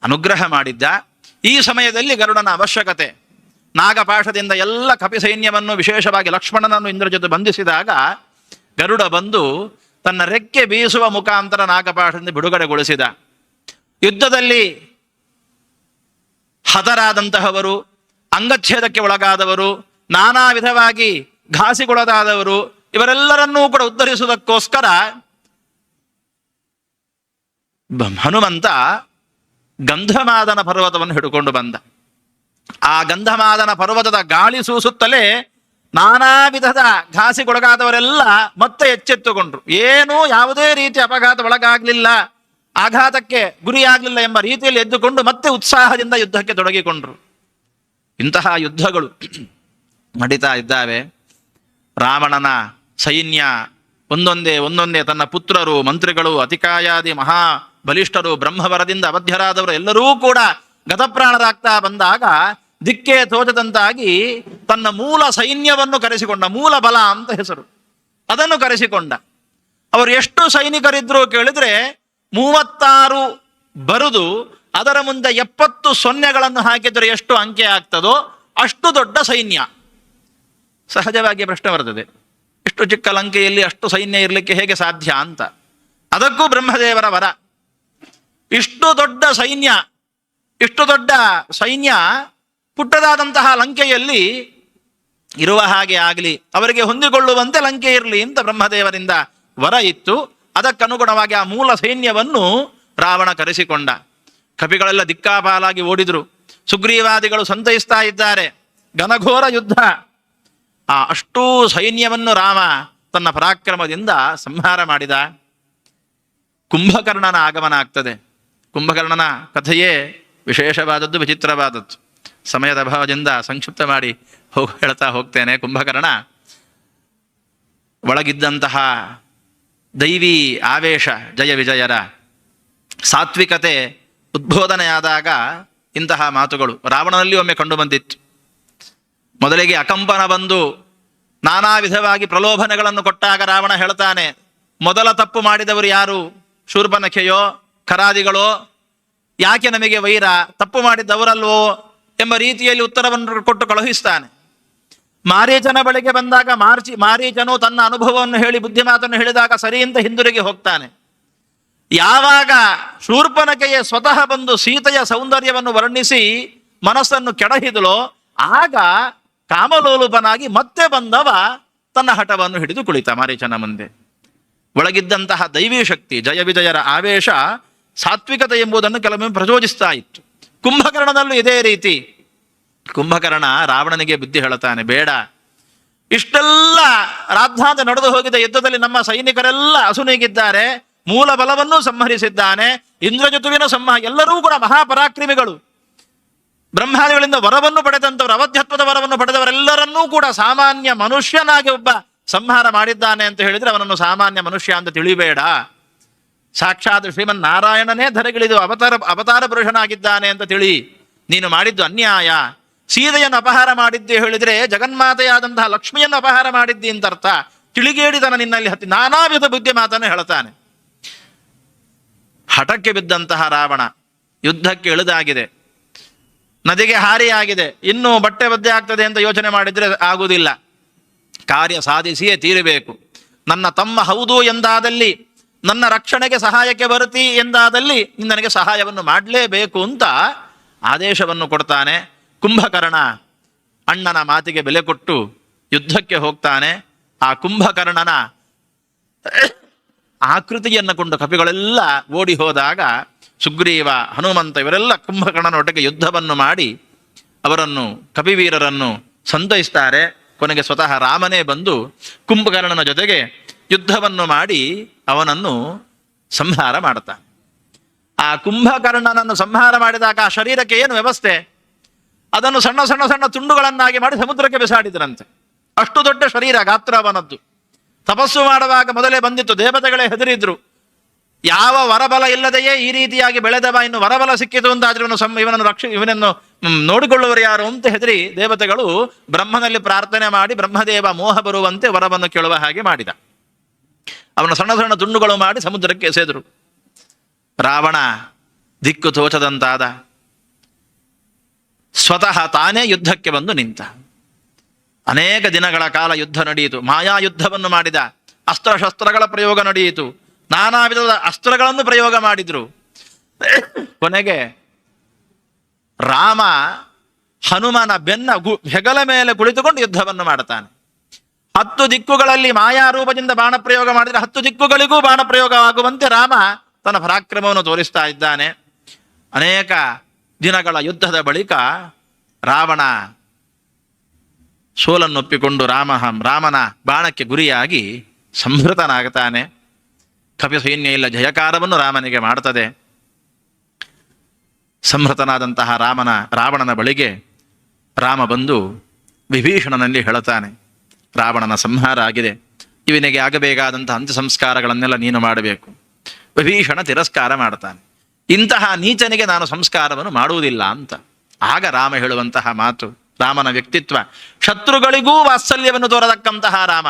ಅನುಗ್ರಹ ಮಾಡಿದ್ದ. ಈ ಸಮಯದಲ್ಲಿ ಗರುಡನ ಅವಶ್ಯಕತೆ. ನಾಗಪಾಶದಿಂದ ಎಲ್ಲ ಕಪಿ ಸೈನ್ಯವನ್ನು ವಿಶೇಷವಾಗಿ ಲಕ್ಷ್ಮಣನನ್ನು ಇಂದ್ರಜಿತು ಬಂಧಿಸಿದಾಗ ಗರುಡ ಬಂದು ತನ್ನ ರೆಕ್ಕೆ ಬೀಸುವ ಮುಖಾಂತರ ನಾಗಪಾಶದಿಂದ ಬಿಡುಗಡೆಗೊಳಿಸಿದ. ಯುದ್ಧದಲ್ಲಿ ಹತರಾದಂತಹವರು, ಅಂಗಚ್ಛೇದಕ್ಕೆ ಒಳಗಾದವರು, ನಾನಾ ವಿಧವಾಗಿ ಘಾಸಿಗೊಳಗಾದವರು, ಇವರೆಲ್ಲರನ್ನೂ ಕೂಡ ಉದ್ಧರಿಸುವುದಕ್ಕೋಸ್ಕರ ಹನುಮಂತ ಗಂಧಮಾದನ ಪರ್ವತವನ್ನು ಹಿಡ್ಕೊಂಡು ಬಂದ. ಆ ಗಂಧಮಾದನ ಪರ್ವತದ ಗಾಳಿ ಸೂಸುತ್ತಲೇ ನಾನಾ ವಿಧದ ಘಾಸಿಗೊಳಗಾದವರೆಲ್ಲ ಮತ್ತೆ ಎಚ್ಚೆತ್ತುಕೊಂಡ್ರು. ಏನೂ ಯಾವುದೇ ರೀತಿ ಅಪಘಾತ ಒಳಗಾಗಲಿಲ್ಲ, ಆಘಾತಕ್ಕೆ ಗುರಿಯಾಗಲಿಲ್ಲ ಎಂಬ ರೀತಿಯಲ್ಲಿ ಎದ್ದುಕೊಂಡು ಮತ್ತೆ ಉತ್ಸಾಹದಿಂದ ಯುದ್ಧಕ್ಕೆ ತೊಡಗಿಕೊಂಡ್ರು. ಇಂತಹ ಯುದ್ಧಗಳು ನಡೀತಾ ಇದ್ದಾವೆ. ರಾವಣನ ಸೈನ್ಯ ಒಂದೊಂದೇ ತನ್ನ ಪುತ್ರರು, ಮಂತ್ರಿಗಳು, ಅತಿಕಾಯಾದಿ ಮಹಾ ಬಲಿಷ್ಠರು, ಬ್ರಹ್ಮವರದಿಂದ ಅವಧ್ಯರಾದವರು ಎಲ್ಲರೂ ಕೂಡ ಗತಪ್ರಾಣರಾಗ್ತಾ ಬಂದಾಗ ದಿಕ್ಕೇ ತೋಚದಂತಾಗಿ ತನ್ನ ಮೂಲ ಸೈನ್ಯವನ್ನು ಕರೆಸಿಕೊಂಡ, ಮೂಲ ಬಲ ಅಂತ ಹೆಸರು, ಅದನ್ನು ಕರೆಸಿಕೊಂಡ. ಅವರು ಎಷ್ಟು ಸೈನಿಕರಿದ್ರು ಕೇಳಿದ್ರೆ 36 ಬರುದು ಅದರ ಮುಂದೆ 70 ಸೊನ್ನೆಗಳನ್ನು ಹಾಕಿದರೆ ಎಷ್ಟು ಅಂಕೆ ಆಗ್ತದೋ ಅಷ್ಟು ದೊಡ್ಡ ಸೈನ್ಯ. ಸಹಜವಾಗಿ ಪ್ರಶ್ನೆ ಬರ್ತದೆ, ಇಷ್ಟು ಚಿಕ್ಕ ಲಂಕೆಯಲ್ಲಿ ಅಷ್ಟು ಸೈನ್ಯ ಇರಲಿಕ್ಕೆ ಹೇಗೆ ಸಾಧ್ಯ ಅಂತ. ಅದಕ್ಕೂ ಬ್ರಹ್ಮದೇವರ ವರ. ಇಷ್ಟು ದೊಡ್ಡ ಸೈನ್ಯ ಪುಟ್ಟದಾದಂತಹ ಲಂಕೆಯಲ್ಲಿ ಇರುವ ಹಾಗೆ ಆಗಲಿ, ಅವರಿಗೆ ಹೊಂದಿಕೊಳ್ಳುವಂತೆ ಲಂಕೆ ಇರಲಿ ಅಂತ ಬ್ರಹ್ಮದೇವರಿಂದ ವರ ಇತ್ತು. ಅದಕ್ಕನುಗುಣವಾಗಿ ಆ ಮೂಲ ಸೈನ್ಯವನ್ನು ರಾವಣ ಕರೆಸಿಕೊಂಡ. ಕಪಿಗಳೆಲ್ಲ ದಿಕ್ಕಾಪಾಲಾಗಿ ಓಡಿದ್ರು. ಸುಗ್ರೀವಾದಿಗಳು ಸಂತೈಸ್ತಾ ಇದ್ದಾರೆ. ಘನಘೋರ ಯುದ್ಧ. ಆ ಅಷ್ಟೂ ಸೈನ್ಯವನ್ನು ರಾಮ ತನ್ನ ಪರಾಕ್ರಮದಿಂದ ಸಂಹಾರ ಮಾಡಿದ. ಕುಂಭಕರ್ಣನ ಆಗಮನ ಆಗ್ತದೆ. ಕುಂಭಕರ್ಣನ ಕಥೆಯೇ ವಿಶೇಷವಾದದ್ದು, ವಿಚಿತ್ರವಾದದ್ದು. ಸಮಯದ ಅಭಾವದಿಂದ ಸಂಕ್ಷಿಪ್ತ ಮಾಡಿ ಹೇಳ್ತಾ ಹೋಗ್ತೇನೆ. ಕುಂಭಕರ್ಣ ಒಳಗಿದ್ದಂತಹ ದೈವಿ ಆವೇಶ, ಜಯ ವಿಜಯರ ಸಾತ್ವಿಕತೆ ಉದ್ಬೋಧನೆಯಾದಾಗ ಇಂತಹ ಮಾತುಗಳು ರಾವಣನಲ್ಲಿ ಒಮ್ಮೆ ಕಂಡು ಬಂದಿತ್ತು. ಮೊದಲಿಗೆ ಅಕಂಪನ ಬಂದು ನಾನಾ ವಿಧವಾಗಿ ಪ್ರಲೋಭನೆಗಳನ್ನು ಕೊಟ್ಟಾಗ ರಾವಣ ಹೇಳ್ತಾನೆ, ಮೊದಲ ತಪ್ಪು ಮಾಡಿದವರು ಯಾರು? ಶೂರ್ಪನಖೆಯೋ, ಖರಾದಿಗಳೋ? ಯಾಕೆ ನಮಗೆ ವೈರ? ತಪ್ಪು ಮಾಡಿದ್ದವರಲ್ವೋ ಎಂಬ ರೀತಿಯಲ್ಲಿ ಉತ್ತರವನ್ನು ಕೊಟ್ಟು ಕಳುಹಿಸ್ತಾನೆ. ಮಾರೀಚನ ಬಳಿಗೆ ಬಂದಾಗ ಮಾರೀಚನು ತನ್ನ ಅನುಭವವನ್ನು ಹೇಳಿ ಬುದ್ಧಿಮಾತನ್ನು ಹೇಳಿದಾಗ ಸರಿ ಅಂತ ಹಿಂದಿರುಗಿ ಹೋಗ್ತಾನೆ. ಯಾವಾಗ ಶೂರ್ಪನಖೆಯೇ ಸ್ವತಃ ಬಂದು ಸೀತೆಯ ಸೌಂದರ್ಯವನ್ನು ವರ್ಣಿಸಿ ಮನಸ್ಸನ್ನು ಕೆಡಹಿದಳೋ ಆಗ ಕಾಮಲೋಲುಪನಾಗಿ ಮತ್ತೆ ಬಂದವ ತನ್ನ ಹಠವನ್ನು ಹಿಡಿದು ಕುಳಿತ ಮಾರೀಚನ ಮುಂದೆ. ಒಳಗಿದ್ದಂತಹ ದೈವೀ ಶಕ್ತಿ, ಜಯ ವಿಜಯರ ಆವೇಶ, ಸಾತ್ವಿಕತೆ ಎಂಬುದನ್ನು ಕೆಲವೊಮ್ಮೆ ಪ್ರಚೋದಿಸ್ತಾ ಇತ್ತು. ಕುಂಭಕರ್ಣನಲ್ಲೂ ಇದೇ ರೀತಿ. ಕುಂಭಕರ್ಣ ರಾವಣನಿಗೆ ಬುದ್ಧಿ ಹೇಳುತ್ತಾನೆ, ಬೇಡ, ಇಷ್ಟೆಲ್ಲ ರಾದ್ಧಾಂತ ನಡೆದು ಹೋಗಿದ್ದ ಯುದ್ಧದಲ್ಲಿ ನಮ್ಮ ಸೈನಿಕರೆಲ್ಲ ಅಸುನೀಗಿದ್ದಾರೆ, ಮೂಲ ಬಲವನ್ನೂ ಸಂಹರಿಸಿದ್ದಾನೆ, ಇಂದ್ರಜತುವಿನ ಎಲ್ಲರೂ ಕೂಡ ಮಹಾಪರಾಕ್ರಮಿಗಳು, ಬ್ರಹ್ಮಾದಿಗಳಿಂದ ವರವನ್ನು ಪಡೆದಂಥವರು, ಅವಧ್ಯತ್ವದ ವರವನ್ನು ಪಡೆದವರೆಲ್ಲರನ್ನೂ ಕೂಡ ಸಾಮಾನ್ಯ ಮನುಷ್ಯನಾಗಿ ಒಬ್ಬ ಸಂಹಾರ ಮಾಡಿದ್ದಾನೆ ಅಂತ ಹೇಳಿದ್ರೆ ಅವನನ್ನು ಸಾಮಾನ್ಯ ಮನುಷ್ಯ ಅಂತ ತಿಳಿಬೇಡ. ಸಾಕ್ಷಾತ್ ಶ್ರೀಮನ್ ನಾರಾಯಣನೇ ಧರೆಗಿಳಿದು ಅವತಾರ ಪುರುಷನಾಗಿದ್ದಾನೆ ಅಂತ ತಿಳಿ. ನೀನು ಮಾಡಿದ್ದು ಅನ್ಯಾಯ. ಸೀತೆಯನ್ನು ಅಪಹಾರ ಮಾಡಿದ್ದೆ ಹೇಳಿದ್ರೆ ಜಗನ್ಮಾತೆಯಾದಂತಹ ಲಕ್ಷ್ಮಿಯನ್ನು ಅಪಹಾರ ಮಾಡಿದ್ದಿ ಅಂತ ಅರ್ಥ. ತಿಳಿಗೇಡಿತನ ನಿನ್ನಲ್ಲಿ ಹತ್ತಿ ನಾನಾ ವಿಧ ಬುದ್ಧಿ ಮಾತನ್ನು ಹೇಳ್ತಾನೆ. ಹಠಕ್ಕೆ ಬಿದ್ದಂತಹ ರಾವಣ ಯುದ್ಧಕ್ಕೆ ಇಳಿದಾಗಿದೆ, ನದಿಗೆ ಹಾರಿಯಾಗಿದೆ, ಇನ್ನೂ ಬಟ್ಟೆ ಬದ್ದೆ ಆಗ್ತದೆ ಅಂತ ಯೋಚನೆ ಮಾಡಿದ್ರೆ ಆಗುವುದಿಲ್ಲ. ಕಾರ್ಯ ಸಾಧಿಸಿಯೇ ತೀರಬೇಕು. ನನ್ನ ತಮ್ಮ ಹೌದು ಎಂದಾದಲ್ಲಿ, ನನ್ನ ರಕ್ಷಣೆಗೆ ಸಹಾಯಕ್ಕೆ ಬರ್ತಿ ಎಂದಾದಲ್ಲಿ ನನಗೆ ಸಹಾಯವನ್ನು ಮಾಡಲೇಬೇಕು ಅಂತ ಆದೇಶವನ್ನು ಕೊಡ್ತಾನೆ. ಕುಂಭಕರ್ಣ ಅಣ್ಣನ ಮಾತಿಗೆ ಬೆಲೆ ಕೊಟ್ಟು ಯುದ್ಧಕ್ಕೆ ಹೋಗ್ತಾನೆ. ಆ ಕುಂಭಕರ್ಣನ ಆಕೃತಿಯನ್ನು ಕೊಂಡು ಕಪಿಗಳೆಲ್ಲ ಓಡಿ ಹೋದಾಗ ಸುಗ್ರೀವ, ಹನುಮಂತ ಇವರೆಲ್ಲ ಕುಂಭಕರ್ಣನೊಟ್ಟಿಗೆ ಯುದ್ಧವನ್ನು ಮಾಡಿ ಅವರನ್ನು, ಕಪಿವೀರರನ್ನು ಸಂತೈಸ್ತಾರೆ. ಕೊನೆಗೆ ಸ್ವತಃ ರಾಮನೇ ಬಂದು ಕುಂಭಕರ್ಣನ ಜೊತೆಗೆ ಯುದ್ಧವನ್ನು ಮಾಡಿ ಅವನನ್ನು ಸಂಹಾರ ಮಾಡುತ್ತಾನೆ. ಆ ಕುಂಭಕರ್ಣನನ್ನು ಸಂಹಾರ ಮಾಡಿದಾಗ ಆ ಶರೀರಕ್ಕೆ ಏನು ವ್ಯವಸ್ಥೆ? ಅದನ್ನು ಸಣ್ಣ ಸಣ್ಣ ಸಣ್ಣ ತುಂಡುಗಳನ್ನಾಗಿ ಮಾಡಿ ಸಮುದ್ರಕ್ಕೆ ಬೆಸಾಡಿದ್ರಂತೆ. ಅಷ್ಟು ದೊಡ್ಡ ಶರೀರ, ಗಾತ್ರ ಅವನದ್ದು. ತಪಸ್ಸು ಮಾಡುವಾಗ ಮೊದಲೇ ಬಂದಿತ್ತು, ದೇವತೆಗಳೇ ಹೆದರಿದ್ರು. ಯಾವ ವರಬಲ ಇಲ್ಲದೆಯೇ ಈ ರೀತಿಯಾಗಿ ಬೆಳೆದವ, ಇನ್ನು ವರಬಲ ಸಿಕ್ಕಿತು ಅಂತಾದ್ರೆ ಇವನನ್ನು ನೋಡಿಕೊಳ್ಳುವರು ಯಾರು ಅಂತ ಹೆದರಿ ದೇವತೆಗಳು ಬ್ರಹ್ಮನಲ್ಲಿ ಪ್ರಾರ್ಥನೆ ಮಾಡಿ ಬ್ರಹ್ಮದೇವ ಮೋಹ ಬರುವಂತೆ ವರವನ್ನು ಕೇಳುವ ಹಾಗೆ ಮಾಡಿದ. ಅವನ ಸಣ್ಣ ಸಣ್ಣ ತುಂಡುಗಳು ಮಾಡಿ ಸಮುದ್ರಕ್ಕೆ ಎಸೆದರು. ರಾವಣ ದಿಕ್ಕು ತೋಚದಂತಾದ. ಸ್ವತಃ ತಾನೇ ಯುದ್ಧಕ್ಕೆ ಬಂದು ನಿಂತ. ಅನೇಕ ದಿನಗಳ ಕಾಲ ಯುದ್ಧ ನಡೆಯಿತು. ಮಾಯಾ ಯುದ್ಧವನ್ನು ಮಾಡಿದ. ಅಸ್ತ್ರಶಸ್ತ್ರಗಳ ಪ್ರಯೋಗ ನಡೆಯಿತು. ನಾನಾ ವಿಧದ ಅಸ್ತ್ರಗಳನ್ನು ಪ್ರಯೋಗ ಮಾಡಿದ್ರು. ಕೊನೆಗೆ ರಾಮ ಹನುಮನ ಹೆಗಲ ಮೇಲೆ ಕುಳಿತುಕೊಂಡು ಯುದ್ಧವನ್ನು ಮಾಡುತ್ತಾನೆ. 10 ದಿಕ್ಕುಗಳಲ್ಲಿ ಮಾಯಾರೂಪದಿಂದ ಬಾಣ ಪ್ರಯೋಗ ಮಾಡಿದರೆ 10 ದಿಕ್ಕುಗಳಿಗೂ ಬಾಣ ಪ್ರಯೋಗವಾಗುವಂತೆ ರಾಮ ತನ್ನ ಪರಾಕ್ರಮವನ್ನು ತೋರಿಸ್ತಾ ಇದ್ದಾನೆ. ಅನೇಕ ದಿನಗಳ ಯುದ್ಧದ ಬಳಿಕ ರಾವಣ ಸೋಲನ್ನೊಪ್ಪಿಕೊಂಡು ರಾಮನ ಬಾಣಕ್ಕೆ ಗುರಿಯಾಗಿ ಸಂಹೃತನಾಗುತ್ತಾನೆ. ಕಪಿ ಸೈನ್ಯ ಇಲ್ಲ ಜಯಕಾರವನ್ನು ರಾಮನಿಗೆ ಮಾಡ್ತದೆ. ಸಂಹೃತನಾದಂತಹ ರಾವಣನ ಬಳಿಗೆ ರಾಮ ಬಂದು ವಿಭೀಷಣನಲ್ಲಿ ಹೇಳುತ್ತಾನೆ, ರಾವಣನ ಸಂಹಾರ ಆಗಿದೆ, ಇವನಿಗೆ ಆಗಬೇಕಾದಂತಹ ಅಂತ್ಯ ಸಂಸ್ಕಾರಗಳನ್ನೆಲ್ಲ ನೀನು ಮಾಡಬೇಕು. ವಿಭೀಷಣ ತಿರಸ್ಕಾರ ಮಾಡ್ತಾನೆ, ಇಂತಹ ನೀಚನಿಗೆ ನಾನು ಸಂಸ್ಕಾರವನ್ನು ಮಾಡುವುದಿಲ್ಲ ಅಂತ. ಆಗ ರಾಮ ಹೇಳುವಂತಹ ಮಾತು, ರಾಮನ ವ್ಯಕ್ತಿತ್ವ, ಶತ್ರುಗಳಿಗೂ ವಾತ್ಸಲ್ಯವನ್ನು ತೋರತಕ್ಕಂತಹ ರಾಮ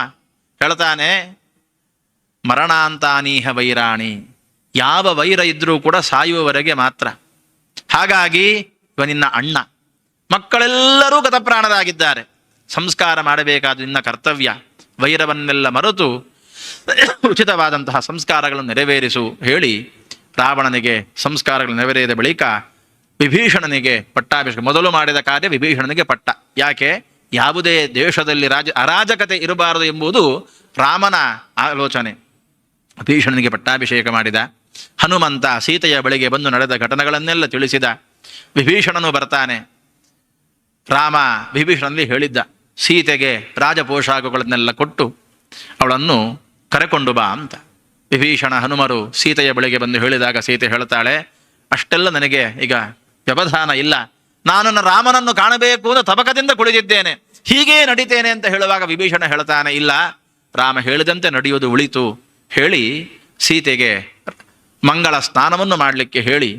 ಹೇಳ್ತಾನೆ, ಮರಣಾಂತಾನೀಹ ವೈರಾಣಿ, ಯಾವ ವೈರ ಇದ್ರೂ ಕೂಡ ಸಾಯುವವರೆಗೆ ಮಾತ್ರ. ಹಾಗಾಗಿ ಇವನಿನ್ನ ಅಣ್ಣ, ಮಕ್ಕಳೆಲ್ಲರೂ ಗತಪ್ರಾಣರಾಗಿದ್ದಾರೆ, ಸಂಸ್ಕಾರ ಮಾಡಬೇಕಾದ ನಿನ್ನ ಕರ್ತವ್ಯ, ವೈರವನ್ನೆಲ್ಲ ಮರೆತು ಉಚಿತವಾದಂತಹ ಸಂಸ್ಕಾರಗಳನ್ನು ನೆರವೇರಿಸು ಹೇಳಿ ರಾವಣನಿಗೆ ಸಂಸ್ಕಾರಗಳು ನೆರವೇರಿದ ಬಳಿಕ ವಿಭೀಷಣನಿಗೆ ಪಟ್ಟಾಭಿಷೇಕ. ಮೊದಲು ಮಾಡಿದ ಕಾರ್ಯ ವಿಭೀಷಣನಿಗೆ ಪಟ್ಟ. ಯಾಕೆ? ಯಾವುದೇ ದೇಶದಲ್ಲಿ ಅರಾಜಕತೆ ಇರಬಾರದು ಎಂಬುದು ರಾಮನ ಆಲೋಚನೆ. ವಿಭೀಷಣನಿಗೆ ಪಟ್ಟಾಭಿಷೇಕ ಮಾಡಿದ. ಹನುಮಂತ ಸೀತೆಯ ಬಳಿಗೆ ಬಂದು ನಡೆದ ಘಟನೆಗಳನ್ನೆಲ್ಲ ತಿಳಿಸಿದ. ವಿಭೀಷಣನು ಬರ್ತಾನೆ. ರಾಮ ವಿಭೀಷಣನಲ್ಲಿ ಹೇಳಿದ್ದ, ಸೀತೆಗೆ ರಾಜಪೋಷಾಕಗಳನ್ನೆಲ್ಲ ಕೊಟ್ಟು ಅವಳನ್ನು ಕರೆಕೊಂಡು ಬಾ ಅಂತ. ವಿಭೀಷಣ ಹನುಮರು ಸೀತೆಯ ಬಳಿಗೆ ಬಂದು ಹೇಳಿದಾಗ ಸೀತೆ ಹೇಳ್ತಾಳೆ, ಅಷ್ಟೆಲ್ಲ ನನಗೆ ಈಗ ವ್ಯವಧಾನ ಇಲ್ಲ, ನಾನು ನನ್ನ ರಾಮನನ್ನು ಕಾಣಬೇಕು ಅಂತ ತಬಕದಿಂದ ಕುಳಿತಿದ್ದೇನೆ, ಹೀಗೇ ನಡೀತೇನೆ ಅಂತ ಹೇಳುವಾಗ ವಿಭೀಷಣ ಹೇಳ್ತಾನೆ, ಇಲ್ಲ, ರಾಮ ಹೇಳಿದಂತೆ ನಡೆಯುವುದು ಉಳಿತು ಹೇಳಿ ಸೀತೆಗೆ ಮಂಗಳ ಸ್ನಾನವನ್ನು ಮಾಡಲಿಕ್ಕೆ ಹೇಳಿ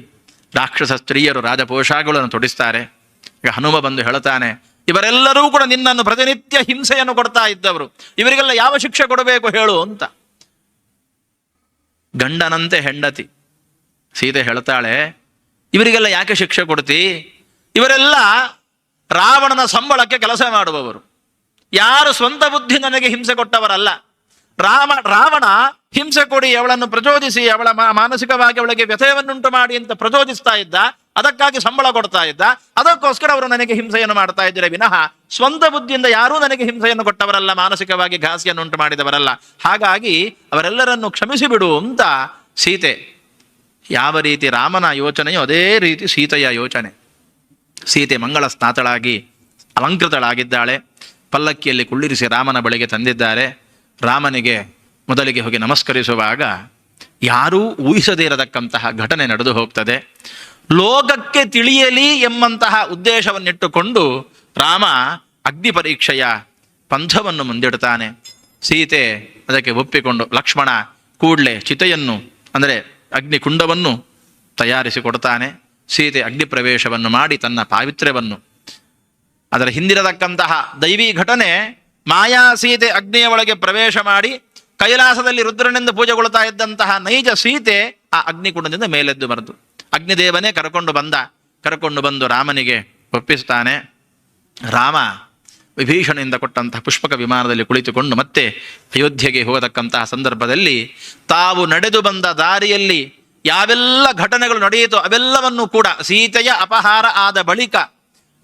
ರಾಕ್ಷಸ ಸ್ತ್ರೀಯರು ರಾಜಪೋಷಾಕಗಳನ್ನು ತೊಡಿಸ್ತಾರೆ. ಈಗ ಹನುಮ ಬಂದು ಹೇಳ್ತಾನೆ, ಇವರೆಲ್ಲರೂ ಕೂಡ ನಿನ್ನನ್ನು ಪ್ರತಿನಿತ್ಯ ಹಿಂಸೆಯನ್ನು ಕೊಡ್ತಾ ಇದ್ದವರು, ಇವರಿಗೆಲ್ಲ ಯಾವ ಶಿಕ್ಷೆ ಕೊಡಬೇಕು ಹೇಳು ಅಂತ. ಗಂಡನಂತೆ ಹೆಂಡತಿ ಸೀತೆ ಹೇಳ್ತಾಳೆ, ಇವರಿಗೆಲ್ಲ ಯಾಕೆ ಶಿಕ್ಷೆ ಕೊಡ್ತಿ? ಇವರೆಲ್ಲ ರಾವಣನ ಸಂಬಳಕ್ಕೆ ಕೆಲಸ ಮಾಡುವವರು, ಯಾರು ಸ್ವಂತ ಬುದ್ಧಿ ನನಗೆ ಹಿಂಸೆ ಕೊಟ್ಟವರಲ್ಲ. ರಾವಣ ಹಿಂಸೆ ಕೊಡಿ, ಅವಳನ್ನು ಪ್ರಚೋದಿಸಿ, ಅವಳ ಮಾನಸಿಕವಾಗಿ ಅವಳಿಗೆ ವ್ಯಥಯವನ್ನುಂಟು ಮಾಡಿ ಅಂತ ಪ್ರಚೋದಿಸ್ತಾ ಇದ್ದ, ಅದಕ್ಕಾಗಿ ಸಂಬಳ ಕೊಡ್ತಾ ಇದ್ದ, ಅದಕ್ಕೋಸ್ಕರ ಅವರು ನನಗೆ ಹಿಂಸೆಯನ್ನು ಮಾಡ್ತಾ ಇದ್ದಾರೆ ವಿನಃ ಸ್ವಂತ ಬುದ್ಧಿಯಿಂದ ಯಾರೂ ನನಗೆ ಹಿಂಸೆಯನ್ನು ಕೊಟ್ಟವರಲ್ಲ, ಮಾನಸಿಕವಾಗಿ ಘಾಸಿಯನ್ನು ಉಂಟು ಮಾಡಿದವರಲ್ಲ. ಹಾಗಾಗಿ ಅವರೆಲ್ಲರನ್ನು ಕ್ಷಮಿಸಿಬಿಡು ಅಂತ ಸೀತೆ. ಯಾವ ರೀತಿ ರಾಮನ ಯೋಚನೆಯೋ ಅದೇ ರೀತಿ ಸೀತೆಯ ಯೋಚನೆ. ಸೀತೆ ಮಂಗಳ ಸ್ನಾತಳಾಗಿ ಅಲಂಕೃತಳಾಗಿದ್ದಾಳೆ. ಪಲ್ಲಕ್ಕಿಯಲ್ಲಿ ಕುಳ್ಳಿರಿಸಿ ರಾಮನ ಬಳಿಗೆ ತಂದಿದ್ದಾರೆ. ರಾಮನಿಗೆ ಮೊದಲಿಗೆ ಹೋಗಿ ನಮಸ್ಕರಿಸುವಾಗ ಯಾರೂ ಊಹಿಸದೇ ಇರತಕ್ಕಂತಹ ಘಟನೆ ನಡೆದು ಹೋಗ್ತದೆ. ಲೋಕಕ್ಕೆ ತಿಳಿಯಲಿ ಎಂಬಂತಹ ಉದ್ದೇಶವನ್ನಿಟ್ಟುಕೊಂಡು ರಾಮ ಅಗ್ನಿ ಪರೀಕ್ಷೆಯ ಪಂಥವನ್ನು ಮುಂದಿಡ್ತಾನೆ. ಸೀತೆ ಅದಕ್ಕೆ ಒಪ್ಪಿಕೊಂಡು ಲಕ್ಷ್ಮಣ ಕೂಡಲೇ ಚಿತೆಯನ್ನು ಅಂದರೆ ಅಗ್ನಿಕುಂಡವನ್ನು ತಯಾರಿಸಿ ಕೊಡ್ತಾನೆ. ಸೀತೆ ಅಗ್ನಿ ಪ್ರವೇಶವನ್ನು ಮಾಡಿ ತನ್ನ ಪಾವಿತ್ರ್ಯವನ್ನು, ಅದರ ಹಿಂದಿರತಕ್ಕಂತಹ ದೈವಿ ಘಟನೆ, ಮಾಯಾ ಸೀತೆ ಅಗ್ನಿಯ ಒಳಗೆ ಪ್ರವೇಶ ಮಾಡಿ ಕೈಲಾಸದಲ್ಲಿ ರುದ್ರನೆಂದು ಪೂಜೆಗೊಳ್ತಾ ಇದ್ದಂತಹ ನೈಜ ಸೀತೆ ಆ ಅಗ್ನಿಕುಂಡದಿಂದ ಮೇಲೆದ್ದು ಬರೆದು ಅಗ್ನಿದೇವನೇ ಕರಕೊಂಡು ಬಂದು ರಾಮನಿಗೆ ಒಪ್ಪಿಸ್ತಾನೆ. ರಾಮ ವಿಭೀಷಣದಿಂದ ಕೊಟ್ಟಂತಹ ಪುಷ್ಪಕ ವಿಮಾನದಲ್ಲಿ ಕುಳಿತುಕೊಂಡು ಮತ್ತೆ ಅಯೋಧ್ಯೆಗೆ ಹೋಗತಕ್ಕಂತಹ ಸಂದರ್ಭದಲ್ಲಿ ತಾವು ನಡೆದು ಬಂದ ದಾರಿಯಲ್ಲಿ ಯಾವೆಲ್ಲ ಘಟನೆಗಳು ನಡೆಯಿತೋ ಅವೆಲ್ಲವನ್ನೂ ಕೂಡ, ಸೀತೆಯ ಅಪಹಾರ ಆದ ಬಳಿಕ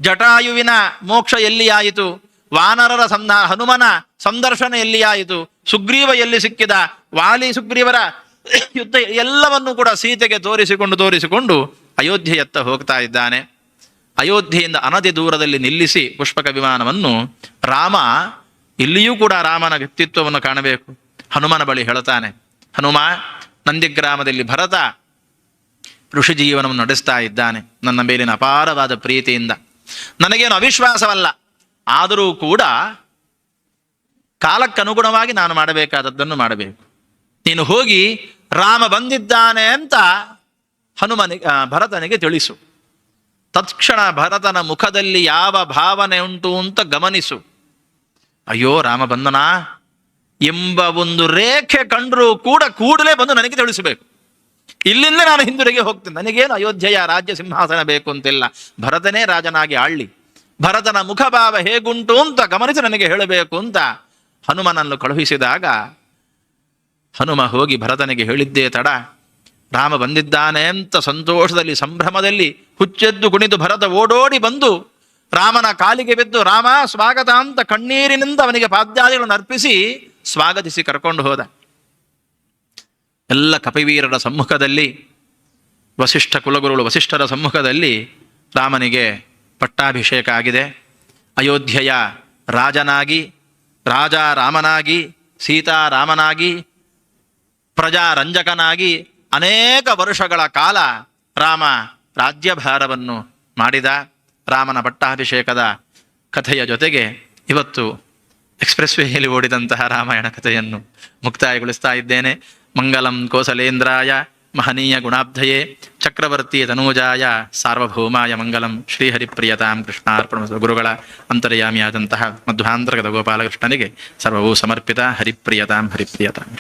ಜಟಾಯುವಿನ ಮೋಕ್ಷ ಎಲ್ಲಿಯಾಯಿತು, ವಾನರರ ಹನುಮನ ಸಂದರ್ಶನ ಎಲ್ಲಿಯಾಯಿತು, ಸುಗ್ರೀವ ಎಲ್ಲಿ ಸಿಕ್ಕಿದ, ವಾಲಿ ಸುಗ್ರೀವರ ಯುದ್ಧ ಎಲ್ಲವನ್ನೂ ಕೂಡ ಸೀತೆಗೆ ತೋರಿಸಿಕೊಂಡು ಅಯೋಧ್ಯೆಯತ್ತ ಹೋಗ್ತಾ ಇದ್ದಾನೆ. ಅಯೋಧ್ಯೆಯಿಂದ ಅನತಿ ದೂರದಲ್ಲಿ ನಿಲ್ಲಿಸಿ ಪುಷ್ಪಕ ವಿಮಾನವನ್ನು ರಾಮ, ಇಲ್ಲಿಯೂ ಕೂಡ ರಾಮನ ವ್ಯಕ್ತಿತ್ವವನ್ನು ಕಾಣಬೇಕು. ಹನುಮನ ಬಳಿ ಹೇಳ್ತಾನೆ, ಹನುಮ, ನಂದಿಗ್ರಾಮದಲ್ಲಿ ಭರತ ಋಷಿ ಜೀವನವನ್ನು ನಡೆಸ್ತಾ ಇದ್ದಾನೆ ನನ್ನ ಮೇಲಿನ ಅಪಾರವಾದ ಪ್ರೀತಿಯಿಂದ. ನನಗೇನು ಅವಿಶ್ವಾಸವಲ್ಲ, ಆದರೂ ಕೂಡ ಕಾಲಕ್ಕನುಗುಣವಾಗಿ ನಾನು ಮಾಡಬೇಕಾದದ್ದನ್ನು ಮಾಡಬೇಕು. ನೀನು ಹೋಗಿ ರಾಮ ಬಂದಿದ್ದಾನೆ ಅಂತ ಭರತನಿಗೆ ತಿಳಿಸು. ತತ್ಕ್ಷಣ ಭರತನ ಮುಖದಲ್ಲಿ ಯಾವ ಭಾವನೆ ಉಂಟು ಅಂತ ಗಮನಿಸು. ಅಯ್ಯೋ ರಾಮ ಬಂದನಾ ಎಂಬ ಒಂದು ರೇಖೆ ಕಂಡರೂ ಕೂಡ ಕೂಡಲೇ ಬಂದು ನನಗೆ ತಿಳಿಸಬೇಕು. ಇಲ್ಲಿಂದ ನಾನು ಹಿಂದಿರುಗಿ ಹೋಗ್ತೇನೆ, ನನಗೇನು ಅಯೋಧ್ಯೆಯ ರಾಜ್ಯ ಸಿಂಹಾಸನ ಬೇಕು ಅಂತಿಲ್ಲ, ಭರತನೇ ರಾಜನಾಗಿ ಆಳ್ಳಿ, ಭರತನ ಮುಖಭಾವ ಹೇಗುಂಟು ಅಂತ ಗಮನಿಸಿ ನನಗೆ ಹೇಳಬೇಕು ಅಂತ ಹನುಮನನ್ನು ಕಳುಹಿಸಿದಾಗ ಹನುಮ ಹೋಗಿ ಭರತನಿಗೆ ಹೇಳಿದ್ದೇ ತಡ, ರಾಮ ಬಂದಿದ್ದಾನೆ ಅಂತ ಸಂತೋಷದಲ್ಲಿ ಸಂಭ್ರಮದಲ್ಲಿ ಹುಚ್ಚೆದ್ದು ಕುಣಿದು ಭರತ ಓಡೋಡಿ ಬಂದು ರಾಮನ ಕಾಲಿಗೆ ಬಿದ್ದು ರಾಮ ಸ್ವಾಗತ ಅಂತ ಕಣ್ಣೀರಿನಿಂದ ಅವನಿಗೆ ಪಾದ್ಯಾದಿಗಳನ್ನು ಅರ್ಪಿಸಿ ಸ್ವಾಗತಿಸಿ ಕರ್ಕೊಂಡು ಹೋದ. ಎಲ್ಲ ಕಪಿವೀರರ ಸಮ್ಮುಖದಲ್ಲಿ, ವಸಿಷ್ಠ ಕುಲಗುರುಗಳು ವಸಿಷ್ಠರ ಸಮ್ಮುಖದಲ್ಲಿ ರಾಮನಿಗೆ ಪಟ್ಟಾಭಿಷೇಕ ಆಗಿದೆ. ಅಯೋಧ್ಯೆಯ ರಾಜನಾಗಿ, ರಾಜ ರಾಮನಾಗಿ, ಸೀತಾರಾಮನಾಗಿ, ಪ್ರಜಾರಂಜಕನಾಗಿ ಅನೇಕ ವರ್ಷಗಳ ಕಾಲ ರಾಮ ರಾಜ್ಯಭಾರವನ್ನು ಮಾಡಿದ. ರಾಮನ ಪಟ್ಟಾಭಿಷೇಕದ ಕಥೆಯ ಜೊತೆಗೆ ಇವತ್ತು ಎಕ್ಸ್ಪ್ರೆಸ್ ವೇಯಲ್ಲಿ ಓಡಿದಂತಹ ರಾಮಾಯಣ ಕಥೆಯನ್ನು ಮುಕ್ತಾಯಗೊಳಿಸ್ತಾ ಇದ್ದೇನೆ. ಮಂಗಲಂ ಕೋಸಲೇಂದ್ರಾಯ ಮಹನೀಯ ಗುಣಾಬ್ಧಯೇ ಚಕ್ರವರ್ತಿ ತನೂಜಾಯ ಸಾರ್ವಭೌಮಾಯ ಮಂಗಲಂ. ಶ್ರೀಹರಿಪ್ರಿಯತಾಂ ಕೃಷ್ಣಾರ್ಪಣ. ಗುರುಗಳ ಅಂತರ್ಯಾಮಿಯಾದಂತಹ ಮಧ್ವಾಂತರ್ಗತ ಗೋಪಾಲಕೃಷ್ಣನಿಗೆ ಸರ್ವವೂ ಸಮರ್ಪಿತ. ಹರಿಪ್ರಿಯತಾಂ ಹರಿಪ್ರಿಯತಾಂ.